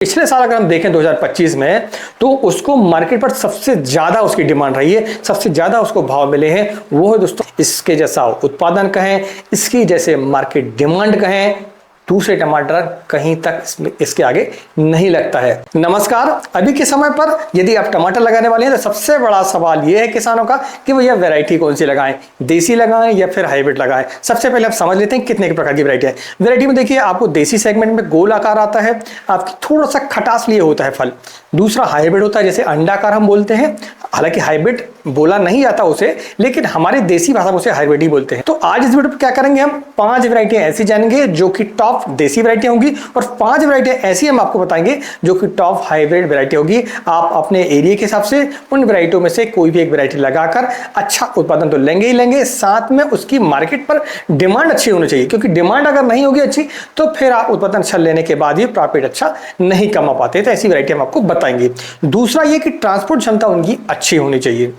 पिछले साल अगर हम देखें 2025 में, तो उसको मार्केट पर सबसे ज्यादा उसकी डिमांड रही है, सबसे ज्यादा उसको भाव मिले हैं। वो है दोस्तों इसके जैसा उत्पादन कहें, इसकी जैसे मार्केट डिमांड कहें, दूसरे टमाटर कहीं तक इसके आगे नहीं लगता है। नमस्कार। अभी के समय पर यदि आप टमाटर लगाने वाले हैं तो सबसे बड़ा सवाल यह है किसानों का कि भैया वैरायटी कौन सी लगाएं, देसी लगाएं या फिर हाइब्रिड लगाएं। सबसे पहले आप समझ लेते हैं कितने प्रकार की वैरायटी है। वैरायटी में देखिए, आपको देसी सेगमेंट में गोल आकार आता है, आपकी थोड़ा सा खटास लिए होता है फल। दूसरा हाइब्रिड होता है, जैसे अंडाकार हम बोलते हैं। हालांकि हाइब्रिड बोला नहीं जाता उसे, लेकिन हमारी देसी भाषा में उसे हाइब्रिड ही बोलते हैं। तो आज इस वीडियो पर क्या करेंगे, हम 5 वैरायटियां ऐसी जानेंगे जो कि टॉप देसी वैरायटी होंगी, और 5 वैरायटियां ऐसी हम आपको बताएंगे जो कि टॉप हाइब्रिड वैरायटी होगी। आप अपने एरिया के हिसाब से उन वैरायटियों में से कोई भी एक वैरायटी लगाकर अच्छा उत्पादन तो लेंगे ही लेंगे, साथ में उसकी मार्केट पर डिमांड अच्छी होनी चाहिए, क्योंकि डिमांड अगर नहीं होगी अच्छी तो फिर आप उत्पादन अच्छा लेने के बाद भी प्रॉफिट अच्छा नहीं कमा पाते। तो ऐसी वैरायटी हम आपको बताएंगे। दूसरा ये कि ट्रांसपोर्ट क्षमता उनकी अच्छी होनी चाहिए।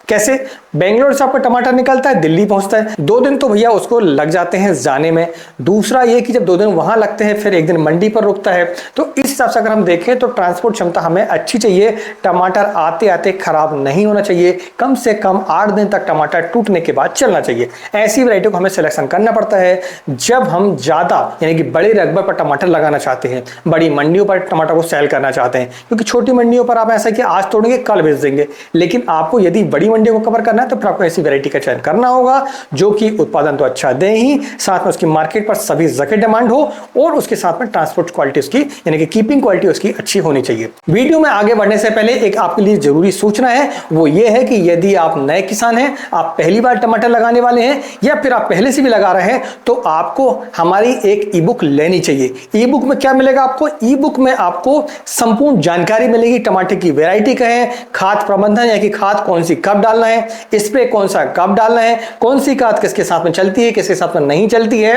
कैसे? बेंगलोर से आपका टमाटर निकलता है, दिल्ली पहुंचता है, 2 दिन तो भैया उसको लग जाते हैं जाने में। दूसरा ये कि जब 2 दिन वहां लगते हैं, फिर 1 दिन मंडी पर रुकता है। तो इस हिसाब से अगर हम देखें तो ट्रांसपोर्ट क्षमता हमें अच्छी चाहिए। टमाटर आते आते खराब नहीं होना चाहिए, कम से कम 8 दिन तक टमाटर टूटने के बाद चलना चाहिए। ऐसी वैरायटी को हमें सिलेक्शन करना पड़ता है जब हम ज्यादा यानी कि बड़े रकबे पर टमाटर लगाना चाहते हैं, बड़ी मंडियों पर टमाटर को सेल करना चाहते हैं। क्योंकि छोटी मंडियों पर आप ऐसा कि आज तोड़ेंगे कल बेच देंगे, लेकिन आपको यदि बड़ी मंडियों को कवर करना है तो फिर आपको ऐसी वैरायटी का चयन करना होगा जो कि उत्पादन तो अच्छा दे ही, साथ में उसकी मार्केट पर सभी जगह डिमांड हो, और उसके साथ में ट्रांसपोर्ट क्वालिटी उसकी यानी कि कीपिंग क्वालिटी उसकी अच्छी होनी चाहिए। वीडियो में आगे बढ़ने से पहले एक आपके लिए जरूरी सूचना है, वो ये है कि यदि आप नए किसान हैं, आप पहली बार टमाटर लगाने वाले हैं, या फिर आप पहले से भी लगा रहे हैं, तो आपको हमारी एक ई बुक लेनी चाहिए। ई बुक में क्या मिलेगा आपको? ई बुक में आपको संपूर्ण जानकारी मिलेगी। टमाटर की वैरायटी कहें, खाद प्रबंधन यानी कि खाद कौन सी कब डालना है, स्प्रे कौन सा कब डालना है, कौन सी खाद किसके साथ में चलती है, किसके साथ में नहीं चलती है,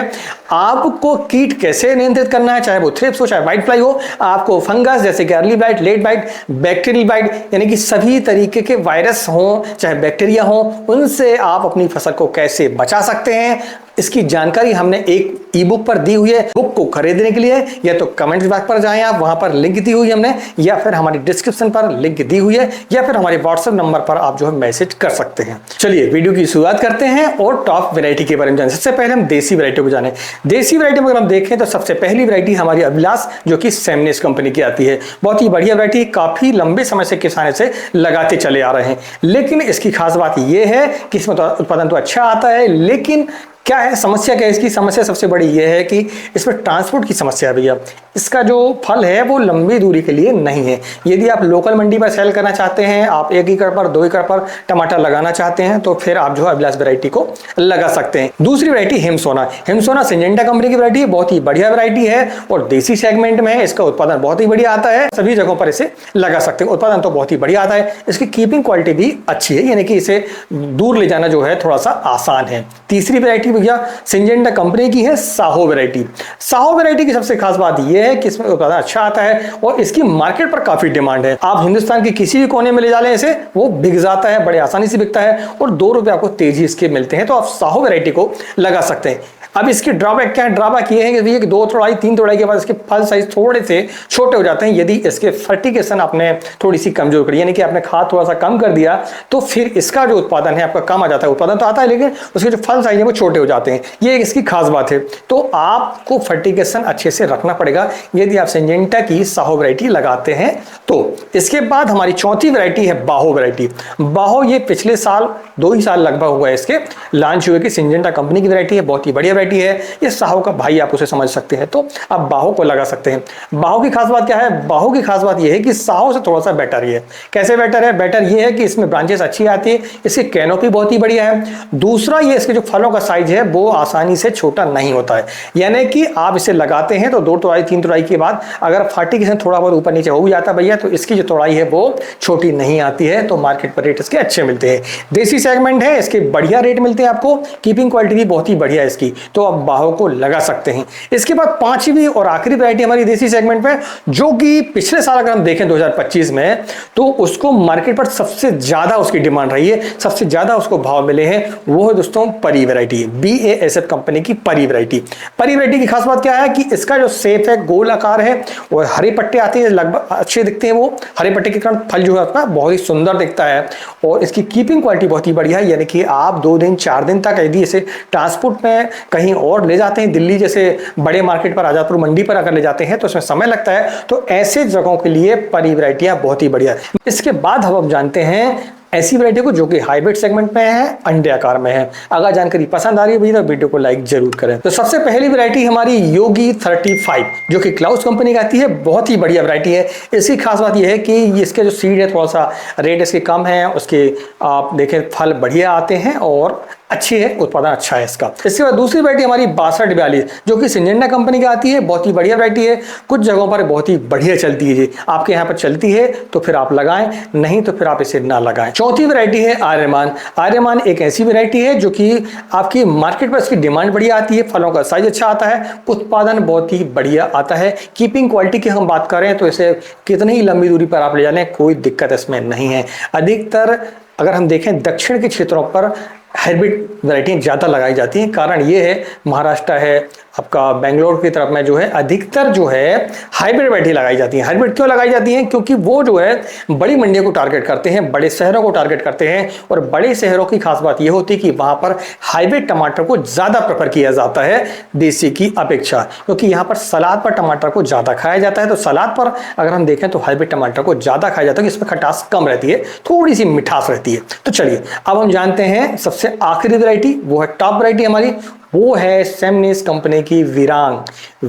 आपको कीट कैसे नियंत्रित करना है, चाहे वो थ्रिप्स हो चाहे व्हाइट फ्लाई हो, आपको फंगस जैसे कि early blight, late blight, bacterial blight यानी कि सभी तरीके के वायरस हो चाहे बैक्टीरिया हो, उनसे आप अपनी फसल को कैसे बचा सकते हैं, इसकी जानकारी हमने एक ई बुक पर दी हुई है। बुक को खरीदने के लिए या तो कमेंट बॉक्स पर जाएं, आप वहां पर लिंक दी हुई है हमने, या फिर हमारी डिस्क्रिप्शन पर लिंक दी हुई है, या फिर हमारे व्हाट्सएप नंबर पर आप जो है मैसेज कर सकते हैं। चलिए वीडियो की शुरुआत करते हैं और टॉप वैरायटी के बारे में जानें। सबसे पहले हम देसी वैरायटी को जानें। देसी वैरायटी में अगर हम देखें तो सबसे पहली वैरायटी हमारी अभिलाष, जो कि सेमनेस कंपनी की आती है। बहुत ही बढ़िया वैरायटी, काफी लंबे समय से किसान इसे लगाते चले आ रहे हैं। लेकिन इसकी खास बात यह है कि इसमें तो उत्पादन तो अच्छा आता है, लेकिन क्या है समस्या? क्या है इसकी समस्या? सबसे बड़ी यह है कि इसमें ट्रांसपोर्ट की समस्या है भैया। इसका जो फल है वो लंबी दूरी के लिए नहीं है। यदि आप लोकल मंडी पर सेल करना चाहते हैं, आप 1 एकड़ पर 2 एकड़ पर टमाटर लगाना चाहते हैं, तो फिर आप जो है अभिलाष वैरायटी को लगा सकते हैं। दूसरी variety Himsona. Himsona Syngenta company की वैरायटी है, बहुत ही बढ़िया वैरायटी है और देसी सेगमेंट में है। इसका उत्पादन बहुत ही बढ़िया आता है, सभी जगहों पर इसे लगा सकते हैं, उत्पादन तो बहुत ही बढ़िया आता है। इसकी कीपिंग क्वालिटी भी अच्छी है, यानी कि इसे दूर ले जाना जो है थोड़ा सा आसान है। तीसरी वैरायटी भैया सिंजेंटा कंपनी की है, साहो वैरायटी। साहो वैरायटी की सबसे खास बात यह है कि इसमें उत्पादन अच्छा आता है और इसकी मार्केट पर काफी डिमांड है। आप हिंदुस्तान के किसी भी कोने में ले जा लें इसे, वो बिक जाता है, बड़े आसानी से बिकता है, और 2 रुपए आपको तेजी इसके मिलते हैं। तो आप साहो वैरायटी को लगा सकते हैं। अब इसकी ड्रॉबैक क्या है? ड्रॉबैक ये है कि 2 तोड़ाई 3 तोड़ाई के बाद इसके फल साइज थोड़े से छोटे हो जाते हैं। यदि इसके फर्टिगेशन आपने थोड़ी सी कमजोर करी, यानी कि आपने खाद थोड़ा सा कम कर दिया, तो फिर इसका जो उत्पादन है आपका कम आ जाता है। उत्पादन तो आता है, लेकिन उसके जो फल साइज है वो छोटे हो जाते हैं। ये इसकी खास बात है। तो आपको फर्टिगेशन अच्छे से रखना पड़ेगा यदि आप सिंजेंटा की साहो वैरायटी लगाते हैं तो। इसके बाद हमारी चौथी वैरायटी है बाहो वैरायटी। बाहो ये पिछले साल 2 ही साल लगभग हुआ है इसके लॉन्च हुए कि सिंजेंटा कंपनी की वैरायटी है, बहुत ही बढ़िया वैरायटी है। ये साहो का भाई आप उसे समझ सकते हैं, तो आप बाहो को लगा सकते हैं। बाहो की खास बात क्या है? बाहो की खास बात यह है कि साहो से थोड़ा सा बेटर है। कैसे बेटर है? बेटर ये है कि इसमें ब्रांचेस अच्छी आती है, इसकी कैनोपी बहुत ही बढ़िया है। दूसरा ये इसके जो फलों का साइज है वो आसानी से छोटा नहीं होता है, यानी कि आप इसे लगाते हैं तो 2 तोड़ाई 3 तोड़ाई के बाद अगर फर्टिगेशन थोड़ा बहुत ऊपर नीचे हो भी जाता भैया, तो इसकी जो तोड़ाई है वो छोटी नहीं आती है। तो मार्केट पर रेट इसके अच्छे मिलते हैं। देसी सेगमेंट है, इसके बढ़िया रेट मिलते हैं आपको, कीपिंग क्वालिटी भी बहुत ही बढ़िया है इसकी। तो आप बाहों को लगा सकते हैं। इसके बाद पांचवी और आखिरी वैरायटी हमारी देसी सेगमेंट में, जो कि पिछले साल अगर हम देखें 2025 में, तो उसको मार्केट पर सबसे ज्यादा उसकी डिमांड रही है, सबसे ज्यादा उसको भाव मिले हैं, वो है दोस्तों परी वैरायटी, BASF कंपनी की परी वैरायटी। परी वैरायटी की खास बात क्या है कि इसका जो शेप है गोल आकार है और हरे पट्टे आते हैं, लगभग अच्छे दिखते हैं। वो हरे पट्टे के कारण फल जो है उसका बहुत ही सुंदर दिखता है और इसकी कीपिंग क्वालिटी बहुत ही बढ़िया है, यानी कि आप 2 दिन 4 दिन तक यदि इसे ट्रांसपोर्ट में कहीं और ले जाते हैं, दिल्ली जैसे बड़े मार्केट पर, आजादपुर मंडी पर अगर ले जाते हैं तो इसमें समय लगता है, तो ऐसे जगहों के लिए परी वैरायटियां बहुत ही बढ़िया है। इसके बाद हम जानते हैं ऐसी वैरायटी को जो कि हाइब्रिड सेगमेंट में है, अंडे आकार में है। अगर जानकारी पसंद आ रही है तो वीडियो को लाइक जरूर करें। तो सबसे पहली वैरायटी हमारी योगी 35, जो कि क्लाउस कंपनी का आती है, बहुत ही बढ़िया वैरायटी है। इसकी खास बात यह है कि इसके जो सीड है थोड़ा सा रेट इसके कम है, उसके आप देखें फल बढ़िया आते हैं और अच्छी है, उत्पादन अच्छा है इसका। इसके बाद दूसरी वैरायटी हमारी 6242, जो कि सिंजेंटा कंपनी की आती है, बहुत ही बढ़िया वैरायटी है। कुछ जगहों पर बहुत ही बढ़िया चलती है जी, आपके यहाँ पर चलती है तो फिर आप लगाएं, नहीं तो फिर आप इसे ना लगाएं। चौथी वैरायटी है आर्यमान। आर्यमान एक ऐसी वैरायटी है जो कि आपकी मार्केट पर इसकी डिमांड बढ़िया आती है, फलों का साइज अच्छा आता है, उत्पादन बहुत ही बढ़िया आता है। कीपिंग क्वालिटी की हम बात करें तो इसे कितनी ही लंबी दूरी पर आप ले जाने कोई दिक्कत इसमें नहीं है। अधिकतर अगर हम देखें दक्षिण के क्षेत्रों पर हाइब्रिड वैरायटियां ज़्यादा लगाई जाती हैं। कारण ये है, महाराष्ट्र है, आपका बेंगलोर की तरफ में जो है अधिकतर जो है हाइब्रिड वैरायटी लगाई जाती है। हाइब्रिड क्यों लगाई जाती हैं? क्योंकि वो जो है बड़ी मंडियों को टारगेट करते हैं, बड़े शहरों को टारगेट करते हैं, और बड़े शहरों की खास बात यह होती है कि वहां पर हाइब्रिड टमाटर को ज़्यादा प्रेफर किया जाता है देसी की अपेक्षा, क्योंकि यहाँ पर सलाद पर टमाटर को ज़्यादा खाया जाता है। तो सलाद पर अगर हम देखें तो हाइब्रिड टमाटर को ज़्यादा खाया जाता है, इसमें खटास कम रहती है, थोड़ी सी मिठास रहती है। तो चलिए अब हम जानते हैं सबसे आखिरी वैरायटी, वो है टॉप वैरायटी हमारी, वो है सेमनिस कंपनी की वीरांग।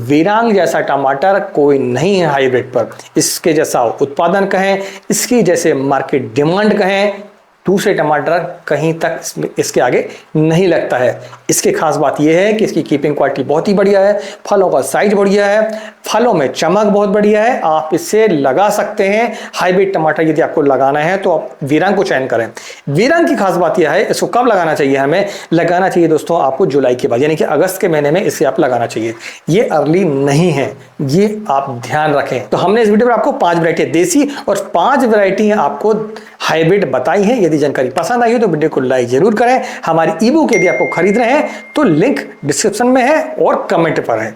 वीरांग जैसा टमाटर कोई नहीं है हाइब्रिड पर, इसके जैसा उत्पादन कहें, इसकी जैसे मार्केट डिमांड कहें, दूसरे टमाटर कहीं तक इसके आगे नहीं लगता है। इसकी खास बात यह है कि इसकी कीपिंग क्वालिटी बहुत ही बढ़िया है, फलों का साइज बढ़िया है, फलों में चमक बहुत बढ़िया है, आप इसे लगा सकते हैं। हाइब्रिड टमाटर यदि आपको लगाना है तो आप वीरांग को चयन करें। वीरांग की खास बात यह है, इसको कब लगाना चाहिए? हमें लगाना चाहिए दोस्तों आपको जुलाई के बाद, यानी कि अगस्त के महीने में इसे आप लगाना चाहिए। ये अर्ली नहीं है, ये आप ध्यान रखें। तो हमने इस वीडियो में आपको 5 वैरायटी देसी और 5 वैरायटी आपको हाइब्रिड बताई है। यदि जानकारी पसंद आई हो तो वीडियो को लाइक जरूर करें। हमारी ई बुक यदि आपको खरीद रहे हैं तो लिंक डिस्क्रिप्शन में है और कमेंट पर है।